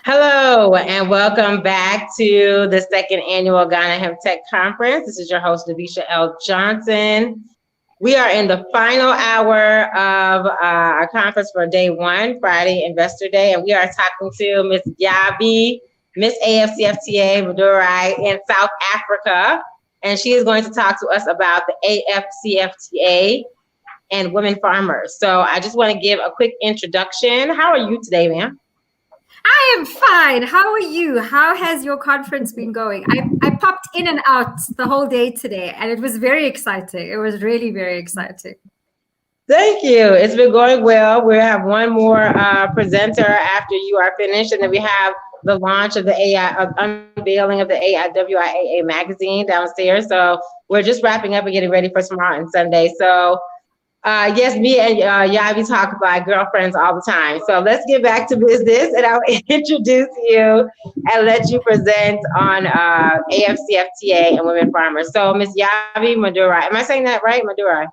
Hello, and welcome back to the second annual Ghana HempTech Conference. This is your host, Davisha L. Johnson. We are in the final hour of our conference for day one, Friday Investor Day, and we are talking to Ms. Yabi, Miss AFCFTA Madurai in South Africa, and she is going to talk to us about the AFCFTA and women farmers. So I just want to give a quick introduction. How are you today, ma'am? I am fine. How are you? How has your conference been going? I popped in and out the whole day today, and it was very exciting. It was really very exciting. Thank you. It's been going well. We have one more presenter after you are finished, and then we have the launch of the unveiling of the AIWIAA magazine downstairs. So we're just wrapping up and getting ready for tomorrow and Sunday. So yes, me and Yabi talk about girlfriends all the time. So let's get back to business, and I'll introduce you and let you present on AFCFTA and women farmers. So Miss Yabi Madurai, am I saying that right, Madurai?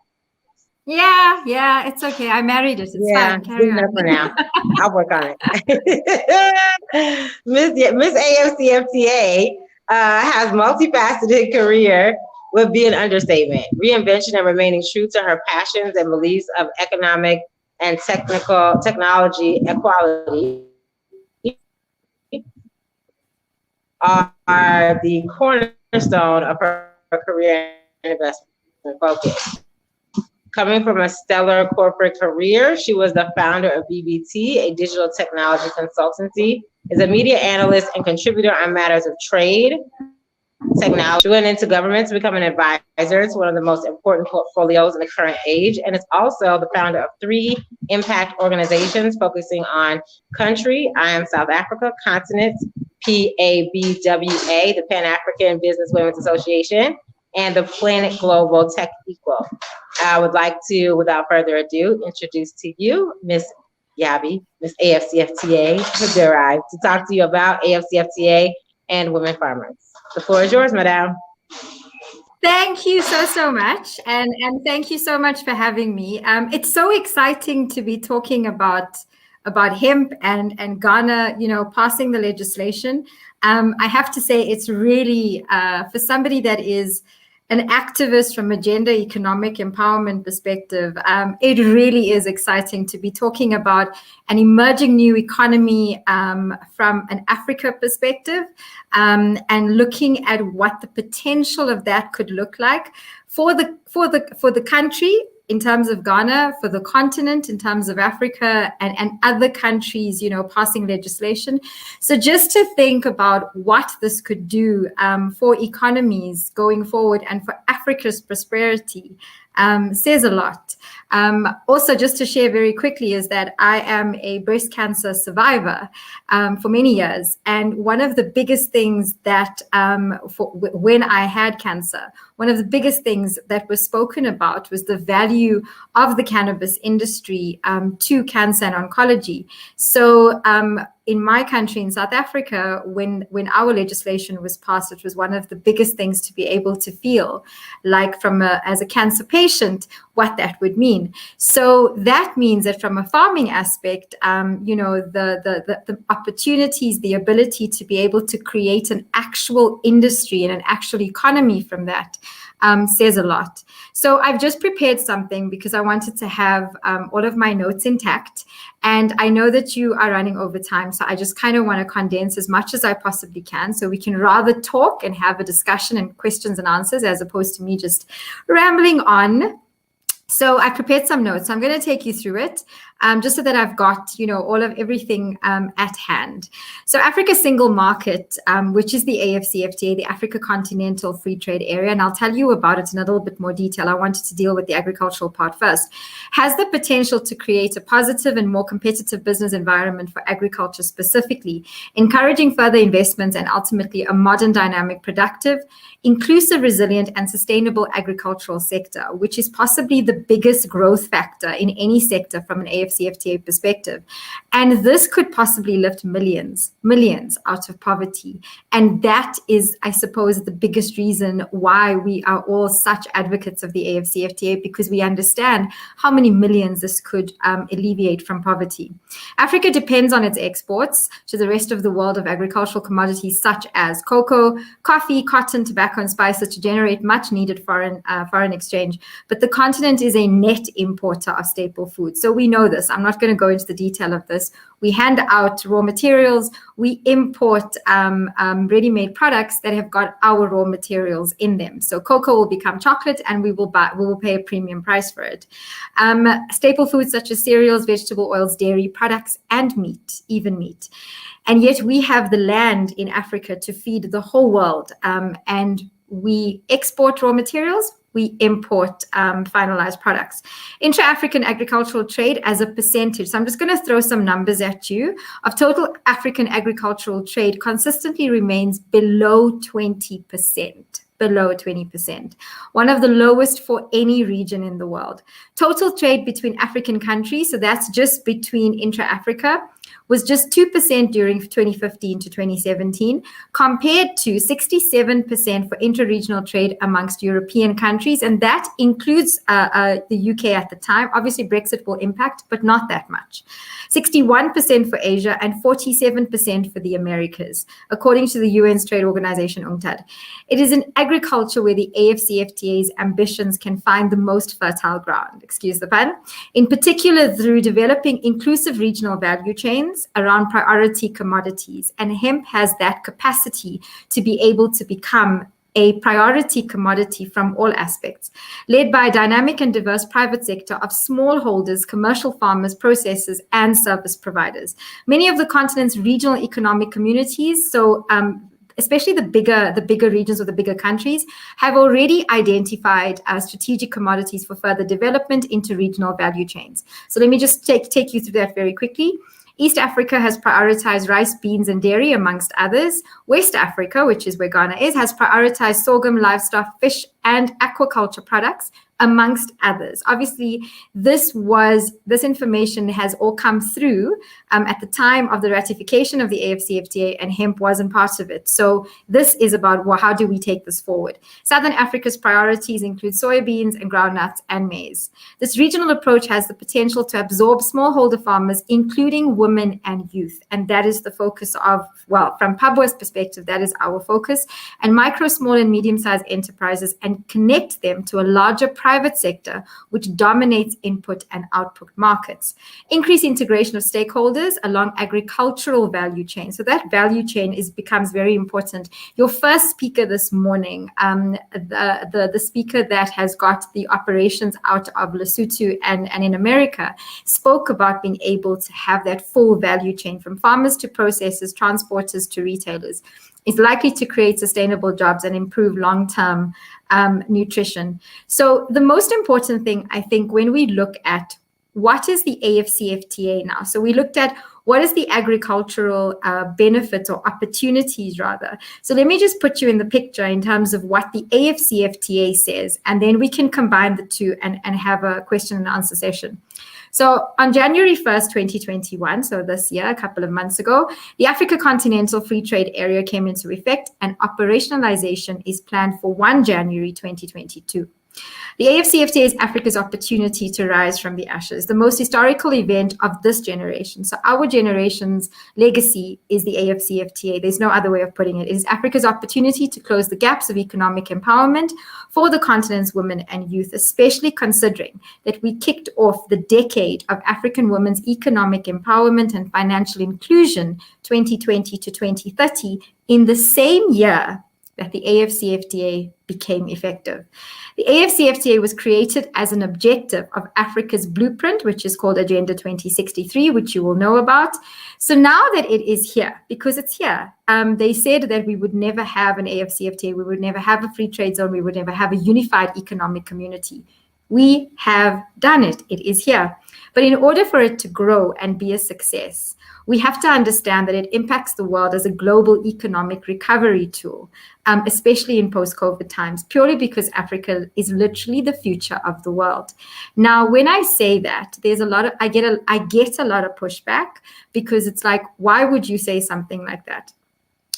Yeah, it's okay. I married it. It's fine. Carry on. For now. I'll work on it. Miss AFCFTA has multifaceted career would be an understatement. Reinvention and remaining true to her passions and beliefs of economic and technology equality are the cornerstone of her career and investment focus. Coming from a stellar corporate career, she was the founder of BBT, a digital technology consultancy, is a media analyst and contributor on matters of trade, technology. She went into government to become an advisor to one of the most important portfolios in the current age, and is also the founder of 3 impact organizations focusing on country, I Am South Africa, continent, PABWA, the Pan-African Business Women's Association, and the Planet Global Tech Equal. I would like to, without further ado, introduce to you Miss Yabi, Miss AFCFTA Madurai, to talk to you about AFCFTA and women farmers. The floor is yours, madam. Thank you so much, and thank you so much for having me. It's so exciting to be talking about hemp and Ghana, passing the legislation. I have to say, it's really for somebody that is an activist from a gender economic empowerment perspective, it really is exciting to be talking about an emerging new economy from an Africa perspective, and looking at what the potential of that could look like for the country in terms of Ghana, for the continent in terms of Africa, and other countries, passing legislation. So just to think about what this could do for economies going forward and for Africa's prosperity says a lot. Also, just to share very quickly is that I am a breast cancer survivor for many years. And one of the biggest things that when I had cancer, one of the biggest things that was spoken about was the value of the cannabis industry to cancer and oncology. So in my country, in South Africa, when our legislation was passed, it was one of the biggest things to be able to feel like as a cancer patient, what that would mean. So that means that from a farming aspect, the opportunities, the ability to be able to create an actual industry and an actual economy from that says a lot. So I've just prepared something because I wanted to have all of my notes intact. And I know that you are running over time, so I just kind of want to condense as much as I possibly can so we can rather talk and have a discussion and questions and answers as opposed to me just rambling on. So I prepared some notes. So I'm going to take you through it just so that I've got, all of everything at hand. So Africa's single market, which is the AFCFTA, the Africa Continental Free Trade Area, and I'll tell you about it in a little bit more detail. I wanted to deal with the agricultural part first, has the potential to create a positive and more competitive business environment for agriculture specifically, encouraging further investments and ultimately a modern, dynamic, productive, inclusive, resilient, and sustainable agricultural sector, which is possibly the biggest growth factor in any sector from an AFCFTA AFCFTA perspective. And this could possibly lift millions out of poverty. And that is, I suppose, the biggest reason why we are all such advocates of the AFCFTA, because we understand how many millions this could alleviate from poverty. Africa depends on its exports to the rest of the world of agricultural commodities such as cocoa, coffee, cotton, tobacco, and spices to generate much needed foreign exchange. But the continent is a net importer of staple foods. So we know this. I'm not going to go into the detail of this. We hand out raw materials. We import ready-made products that have got our raw materials in them. So cocoa will become chocolate, and we will pay a premium price for it. Staple foods such as cereals, vegetable oils, dairy products, and meat, even meat. And yet we have the land in Africa to feed the whole world. And we export raw materials. We import finalized products. Intra-African agricultural trade as a percentage. So I'm just going to throw some numbers at you. Of total African agricultural trade consistently remains below 20%. Below 20%, one of the lowest for any region in the world. Total trade between African countries, so that's just between intra-Africa, was just 2% during 2015 to 2017, compared to 67% for interregional trade amongst European countries, and that includes the UK at the time. Obviously, Brexit will impact, but not that much. 61% for Asia and 47% for the Americas, according to the UN's trade organization, UNCTAD. It is in agriculture where the AFCFTA's ambitions can find the most fertile ground, excuse the pun, in particular through developing inclusive regional value chains around priority commodities. And hemp has that capacity to be able to become a priority commodity from all aspects, led by a dynamic and diverse private sector of smallholders, commercial farmers, processors, and service providers. Many of the continent's regional economic communities, so especially the bigger regions or the bigger countries, have already identified strategic commodities for further development into regional value chains. So let me just take you through that very quickly. East Africa has prioritized rice, beans, and dairy, amongst others. West Africa, which is where Ghana is, has prioritized sorghum, livestock, fish, and aquaculture products, amongst others. Obviously, this information has all come through at the time of the ratification of the AFCFTA, and hemp wasn't part of it. So this is about how do we take this forward. Southern Africa's priorities include soybeans and groundnuts and maize. This regional approach has the potential to absorb smallholder farmers, including women and youth. And that is the focus of, well, from Pabwa's perspective, that is our focus. And micro, small, and medium-sized enterprises, and connect them to a larger private sector, which dominates input and output markets. Increase integration of stakeholders along agricultural value chain. So that value chain becomes very important. Your first speaker this morning, the speaker that has got the operations out of Lesotho and in America, spoke about being able to have that full value chain from farmers to processors, transporters to retailers. Is likely to create sustainable jobs and improve long-term nutrition. So the most important thing, I think, when we look at what is the AFCFTA now, so we looked at what is the agricultural benefits or opportunities rather. So let me just put you in the picture in terms of what the AFCFTA says, and then we can combine the two and have a question and answer session. So on January 1st, 2021, so this year, a couple of months ago, the Africa Continental Free Trade Area came into effect, and operationalization is planned for 1 January 2022. The AFCFTA is Africa's opportunity to rise from the ashes, the most historical event of this generation. So our generation's legacy is the AFCFTA. There's no other way of putting it. It is Africa's opportunity to close the gaps of economic empowerment for the continent's women and youth, especially considering that we kicked off the decade of African women's economic empowerment and financial inclusion, 2020 to 2030, in the same year that the AFCFTA became effective. The AFCFTA was created as an objective of Africa's blueprint, which is called Agenda 2063, which you will know about. So now that it is here, because it's here, they said that we would never have an AFCFTA, we would never have a free trade zone, we would never have a unified economic community. We have done it. It is here. But in order for it to grow and be a success, we have to understand that it impacts the world as a global economic recovery tool, especially in post-COVID times, purely because Africa is literally the future of the world. Now, when I say that, there's a lot of I get a lot of pushback, because it's like, why would you say something like that?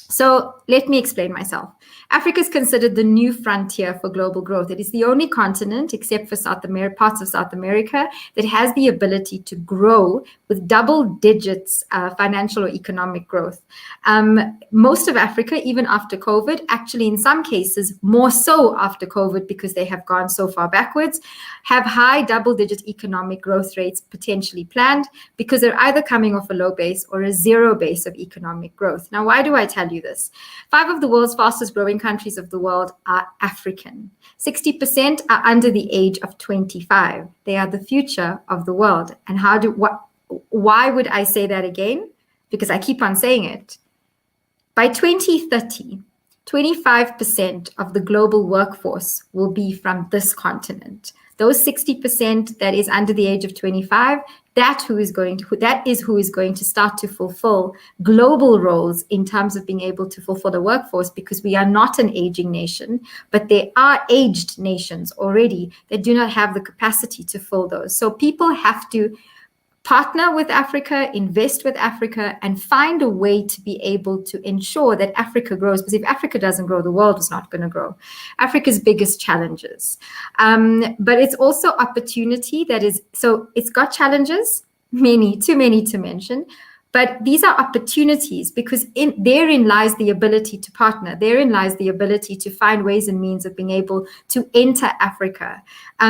So let me explain myself. Africa is considered the new frontier for global growth. It is the only continent, except for parts of South America, that has the ability to grow with double digits financial or economic growth. Most of Africa, even after COVID, actually in some cases, more so after COVID because they have gone so far backwards, have high double-digit economic growth rates potentially planned, because they're either coming off a low base or a zero base of economic growth. Now, why do I tell you this? 5 of the world's fastest growing countries of the world are African. 60% are under the age of 25. They are the future of the world. And why would I say that again? Because I keep on saying it. By 2030, 25% of the global workforce will be from this continent. Those 60% that is under the age of 25, that is who is going to start to fulfill global roles in terms of being able to fulfill the workforce, because we are not an aging nation, but there are aged nations already that do not have the capacity to fill those. So people have to partner with Africa, invest with Africa, and find a way to be able to ensure that Africa grows. Because if Africa doesn't grow, the world is not going to grow. Africa's biggest challenges. But it's also opportunity so it's got challenges, too many to mention. But these are opportunities, because therein lies the ability to partner. Therein lies the ability to find ways and means of being able to enter Africa.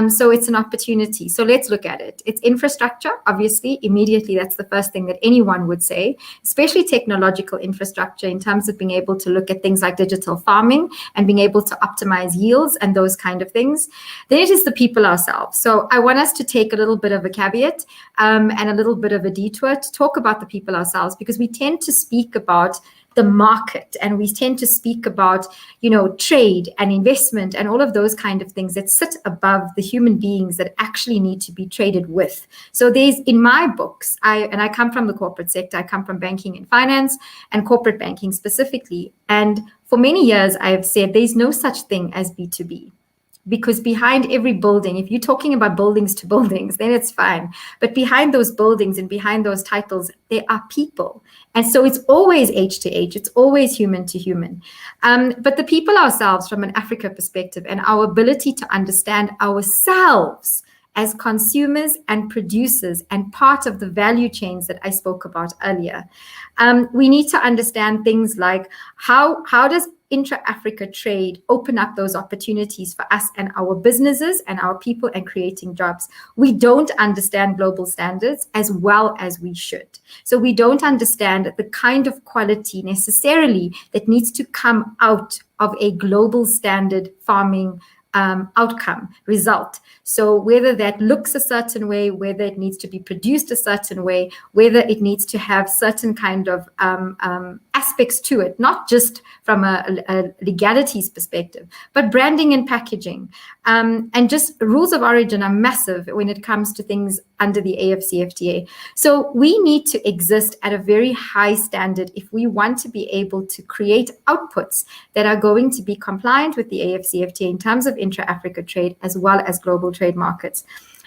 So it's an opportunity. So let's look at it. It's infrastructure, obviously. Immediately, that's the first thing that anyone would say, especially technological infrastructure in terms of being able to look at things like digital farming and being able to optimize yields and those kind of things. Then it is the people ourselves. So I want us to take a little bit of a caveat and a little bit of a detour to talk about the people ourselves, because we tend to speak about the market and we tend to speak about, trade and investment and all of those kind of things that sit above the human beings that actually need to be traded with. So in my books, I come from the corporate sector, I come from banking and finance and corporate banking specifically. And for many years, I have said there's no such thing as B2B. Because behind every building, if you're talking about buildings to buildings, then it's fine. But behind those buildings and behind those titles, there are people. And so it's always H to H. It's always human to human. But the people ourselves, from an Africa perspective, and our ability to understand ourselves as consumers and producers and part of the value chains that I spoke about earlier. We need to understand things like how does intra-Africa trade open up those opportunities for us and our businesses and our people and creating jobs. We don't understand global standards as well as we should. So we don't understand the kind of quality necessarily that needs to come out of a global standard farming outcome result. So whether that looks a certain way, whether it needs to be produced a certain way, whether it needs to have certain kind of aspects to it, not just from a legalities perspective, but branding and packaging. And just rules of origin are massive when it comes to things under the AFCFTA. So we need to exist at a very high standard if we want to be able to create outputs that are going to be compliant with the AFCFTA in terms of intra-Africa trade as well as global trade markets.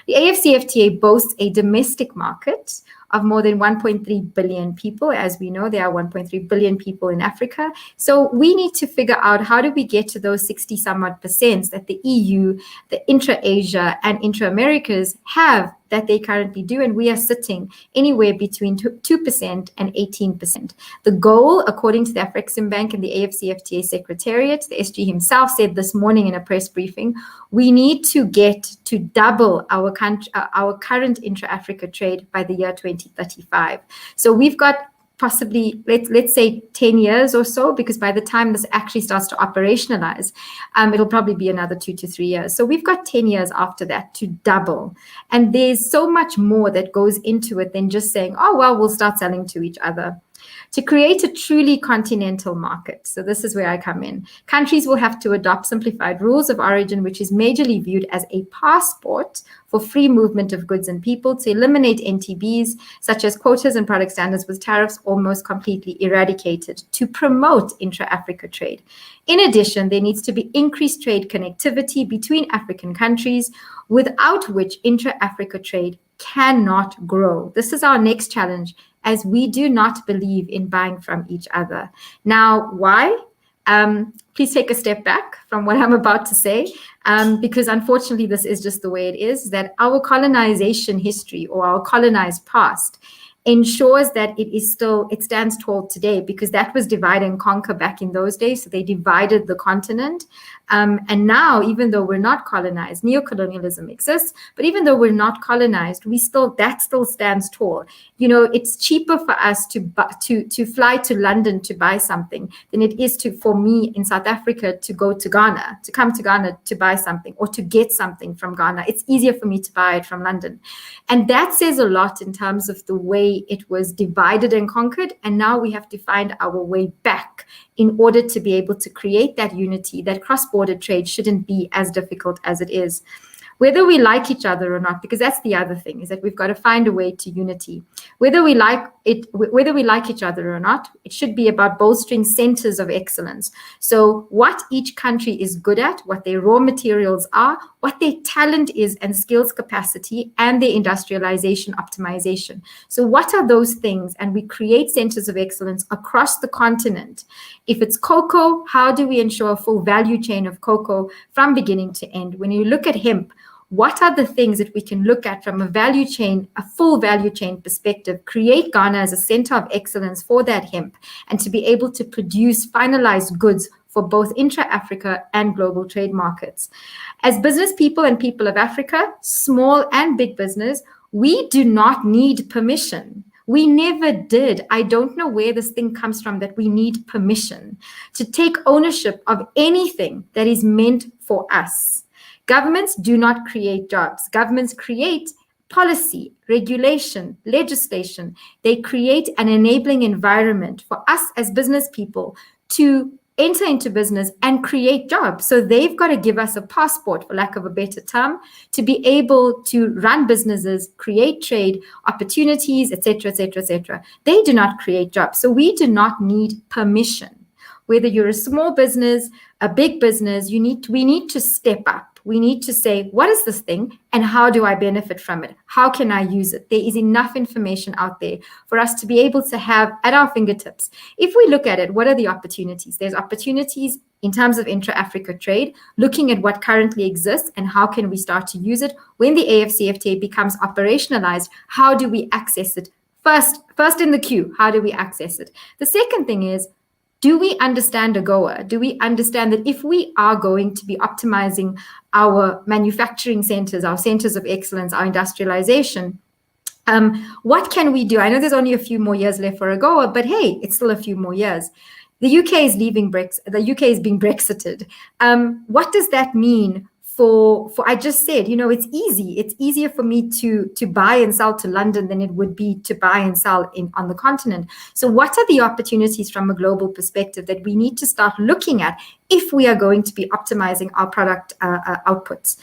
The AFCFTA boasts a domestic market of more than 1.3 billion people. As we know, there are 1.3 billion people in Africa. So we need to figure out how do we get to those 60 some odd percent that the EU, the intra-Asia and intra-Americas have that they currently do, and we are sitting anywhere between 2% and 18%. The goal, according to the Afreximbank and the AFCFTA Secretariat, the SG himself said this morning in a press briefing, we need to get to double our current intra-Africa trade by the year 2035. So we've got possibly, let's say 10 years or so, because by the time this actually starts to operationalize, it'll probably be another 2 to 3 years. So we've got 10 years after that to double. And there's so much more that goes into it than just saying, oh, well, we'll start selling to each other. To create a truly continental market, so this is where I come in, countries will have to adopt simplified rules of origin, which is majorly viewed as a passport for free movement of goods and people, to eliminate NTBs, such as quotas and product standards, with tariffs almost completely eradicated, to promote intra-Africa trade. In addition, there needs to be increased trade connectivity between African countries, without which intra-Africa trade cannot grow. This is our next challenge, as we do not believe in buying from each other. Now, why? Please take a step back from what I'm about to say, because unfortunately, this is just the way it is, that our colonization history or our colonized past ensures that it stands tall today, because that was divide and conquer back in those days. So they divided the continent. And now, even though we're not colonized, neocolonialism exists, but even though we're not colonized, that still stands tall. You know, it's cheaper for us to fly to London to buy something than it is for me in South Africa to go to Ghana, to come to Ghana to buy something or to get something from Ghana. It's easier for me to buy it from London. And that says a lot in terms of the way it was divided and conquered. And now we have to find our way back in order to be able to create that unity. That cross-border trade shouldn't be as difficult as it is. Whether we like each other or not, because that's the other thing, is that we've got to find a way to unity. Whether we like each other or not, it should be about bolstering centers of excellence. So what each country is good at, what their raw materials are, what their talent is and skills capacity, and their industrialization optimization. So what are those things? And we create centers of excellence across the continent. If it's cocoa, how do we ensure a full value chain of cocoa from beginning to end? When you look at hemp, what are the things that we can look at from a value chain, a full value chain perspective, create Ghana as a center of excellence for that hemp, and to be able to produce finalized goods for both intra-Africa and global trade markets. As business people and people of Africa, small and big business, we do not need permission. We never did. I don't know where this thing comes from that we need permission to take ownership of anything that is meant for us. Governments do not create jobs. Governments create policy, regulation, legislation. They create an enabling environment for us as business people to enter into business and create jobs. So they've got to give us a passport, for lack of a better term, to be able to run businesses, create trade opportunities, etc., etc., etc. They do not create jobs. So we do not need permission. Whether you're a small business, a big business, we need to step up. We need to say, what is this thing and how do I benefit from it? How can I use it? There is enough information out there for us to be able to have at our fingertips. If we look at it, what are the opportunities? There's opportunities in terms of intra-Africa trade, looking at what currently exists and how can we start to use it. When the AFCFTA becomes operationalized, how do we access it? First in the queue, how do we access it? The second thing is, do we understand AGOA? Do we understand that if we are going to be optimizing our manufacturing centers, our centers of excellence, our industrialization, what can we do? I know there's only a few more years left for AGOA, but hey, it's still a few more years. The UK is leaving Brexit. The UK is being Brexited. What does that mean? I just said, it's easy. It's easier for me to buy and sell to London than it would be to buy and sell on the continent. So what are the opportunities from a global perspective that we need to start looking at if we are going to be optimizing our product outputs?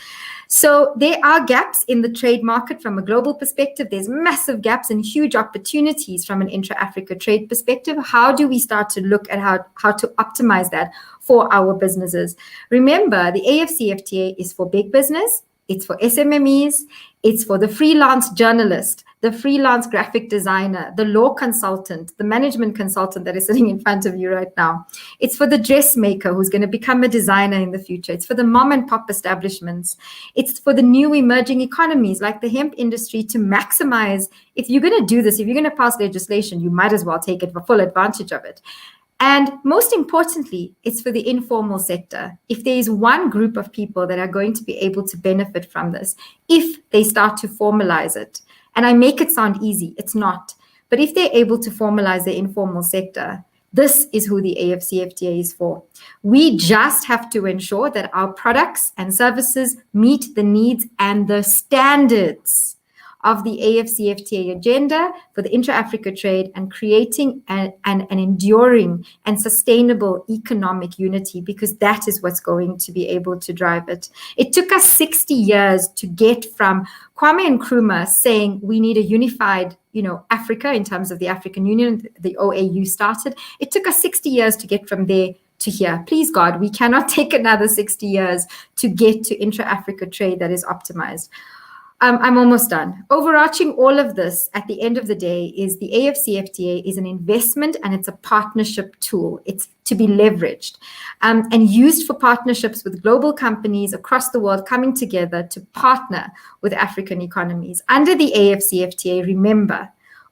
So there are gaps in the trade market from a global perspective. There's massive gaps and huge opportunities from an intra-Africa trade perspective. How do we start to look at how to optimize that for our businesses? Remember, the AFCFTA is for big business, it's for SMMEs, it's for the freelance journalist, the freelance graphic designer, the law consultant, the management consultant that is sitting in front of you right now. It's for the dressmaker who's going to become a designer in the future. It's for the mom and pop establishments. It's for the new emerging economies like the hemp industry to maximize. If you're going to do this, if you're going to pass legislation, you might as well take it for full advantage of it. And most importantly, it's for the informal sector. If there is one group of people that are going to be able to benefit from this, if they start to formalize it, and I make it sound easy, it's not. But if they're able to formalize the informal sector, this is who the AFCFTA is for. We just have to ensure that our products and services meet the needs and the standards of the AFCFTA agenda for the intra-Africa trade and creating an enduring and sustainable economic unity, because that is what's going to be able to drive it. It took us 60 years to get from Kwame Nkrumah saying we need a unified, Africa in terms of the African Union, the OAU started. It took us 60 years to get from there to here. Please God, we cannot take another 60 years to get to intra-Africa trade that is optimized. I'm almost done. Overarching all of this at the end of the day is the AFCFTA is an investment and it's a partnership tool. It's to be leveraged and used for partnerships with global companies across the world coming together to partner with African economies. Under the AFCFTA, remember,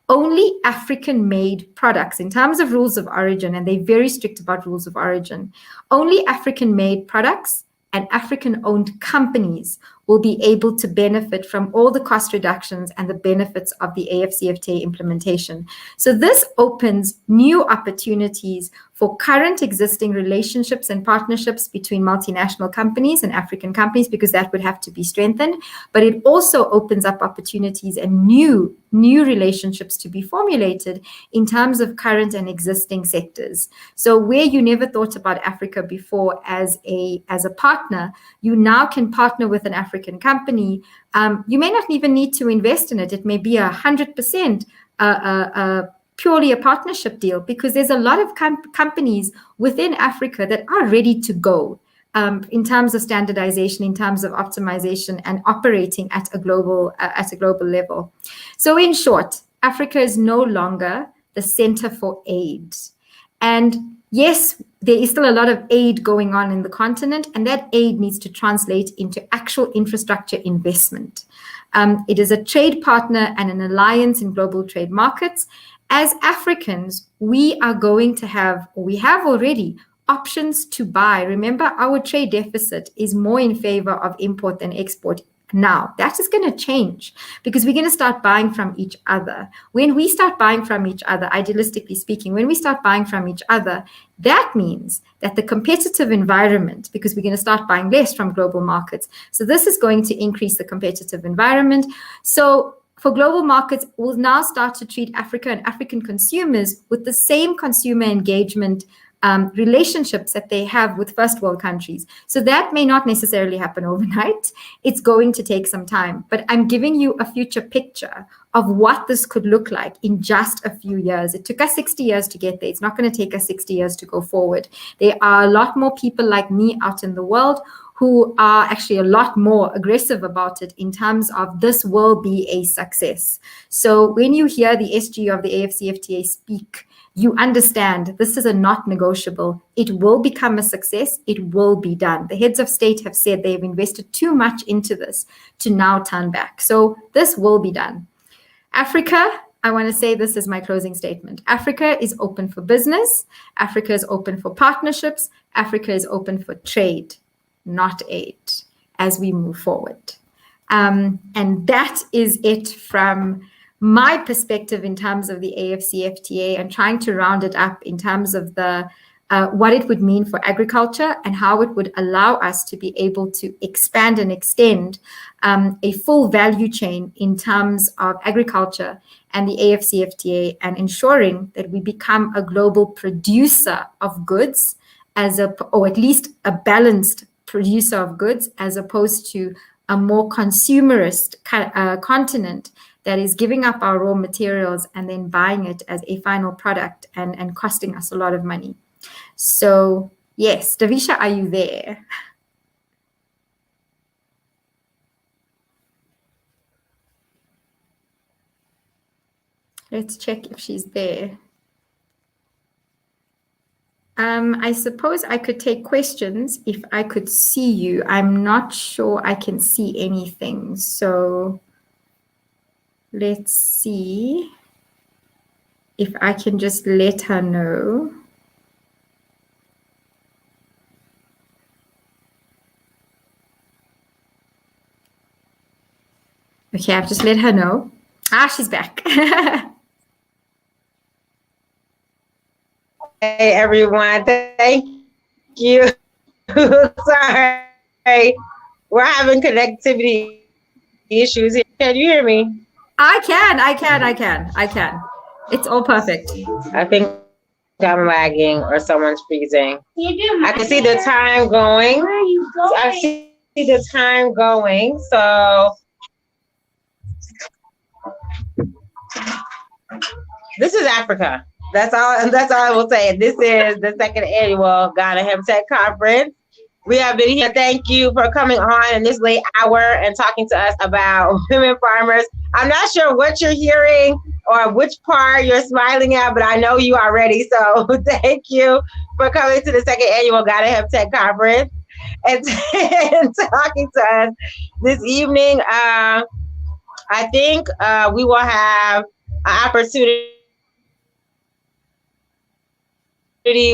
only African-made products in terms of rules of origin, and they're very strict about rules of origin, only African-made products and African-owned companies will be able to benefit from all the cost reductions and the benefits of the AFCFTA implementation. So this opens new opportunities for current existing relationships and partnerships between multinational companies and African companies, because that would have to be strengthened. But it also opens up opportunities and new relationships to be formulated in terms of current and existing sectors. So where you never thought about Africa before as a partner, you now can partner with an African company. You may not even need to invest in it. It may be 100% purely a partnership deal, because there's a lot of companies within Africa that are ready to go in terms of standardization, in terms of optimization, and operating at a global level. So in short, Africa is no longer the center for aid. And yes, there is still a lot of aid going on in the continent, and that aid needs to translate into actual infrastructure investment. It is a trade partner and an alliance in global trade markets. As Africans, we are going to have, or we have already, options to buy. Remember, our trade deficit is more in favor of import than export now. That is going to change because we're going to start buying from each other. When we start buying from each other, idealistically speaking, when we start buying from each other, that means that the competitive environment, because we're going to start buying less from global markets. So this is going to increase the competitive environment. So for global markets, we'll now start to treat Africa and African consumers with the same consumer engagement relationships that they have with first world countries. So that may not necessarily happen overnight. It's going to take some time, but I'm giving you a future picture of what this could look like in just a few years. It took us 60 years to get there. It's not going to take us 60 years to go forward. There are a lot more people like me out in the world who are actually a lot more aggressive about it in terms of this will be a success. So when you hear the SG of the AFCFTA speak, you understand this is a not negotiable. It will become a success. It will be done. The heads of state have said they've invested too much into this to now turn back. So this will be done. Africa, I want to say this is my closing statement. Africa is open for business. Africa is open for partnerships. Africa is open for trade, not aid, as we move forward. And that is it from my perspective in terms of the AFCFTA, and trying to round it up in terms of the what it would mean for agriculture and how it would allow us to be able to expand and extend a full value chain in terms of agriculture and the AFCFTA, and ensuring that we become a global producer of goods, or at least a balanced producer of goods, as opposed to a more consumerist continent that is giving up our raw materials and then buying it as a final product and costing us a lot of money. So yes, Davisha, are you there? Let's check if she's there. I suppose I could take questions if I could see you. I'm not sure I can see anything. So let's see if I can just let her know. Okay, I've just let her know. She's back. Hey, everyone. Thank you. Sorry. We're having connectivity issues here. Can you hear me? I can. It's all perfect. I think I'm lagging or someone's freezing. I can see the time going. I see the time going. So this is Africa. That's all I will say. This is the second annual Ghana HempTech Conference. We have been here. Thank you for coming on in this late hour and talking to us about women farmers. I'm not sure what you're hearing or which part you're smiling at, but I know you are ready. So thank you for coming to the second annual Ghana HempTech Conference and talking to us this evening. I think we will have an opportunity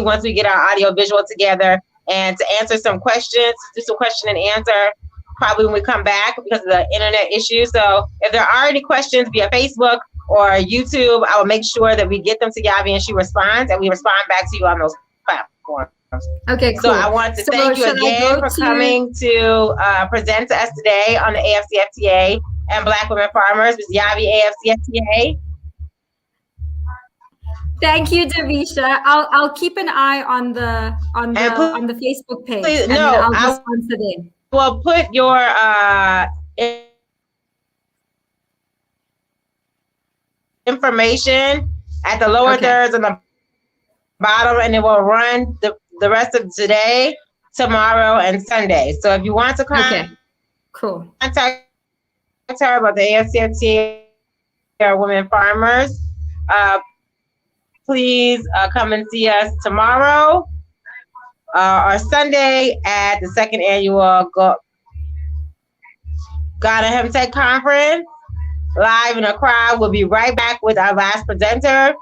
once we get our audio visual together and to answer some questions, do some question and answer probably when we come back because of the internet issue. So if there are any questions via Facebook or YouTube, I will make sure that we get them to Yavi and she responds and we respond back to you on those platforms. Okay, cool. So I want to thank you again for coming to present to us today on the AFCFTA and Black Women Farmers with Yavi AFCFTA. Thank you, Davisha. I'll keep an eye on the Facebook page, and then I'll respond to them. Well, put your information at the lower thirds and the bottom, and it will run the rest of today, tomorrow, and Sunday. So if you want to contact her about the AFCFTA or Women Farmers, please come and see us tomorrow or Sunday at the second annual Ghana HempTech Conference. Live in a crowd. We'll be right back with our last presenter.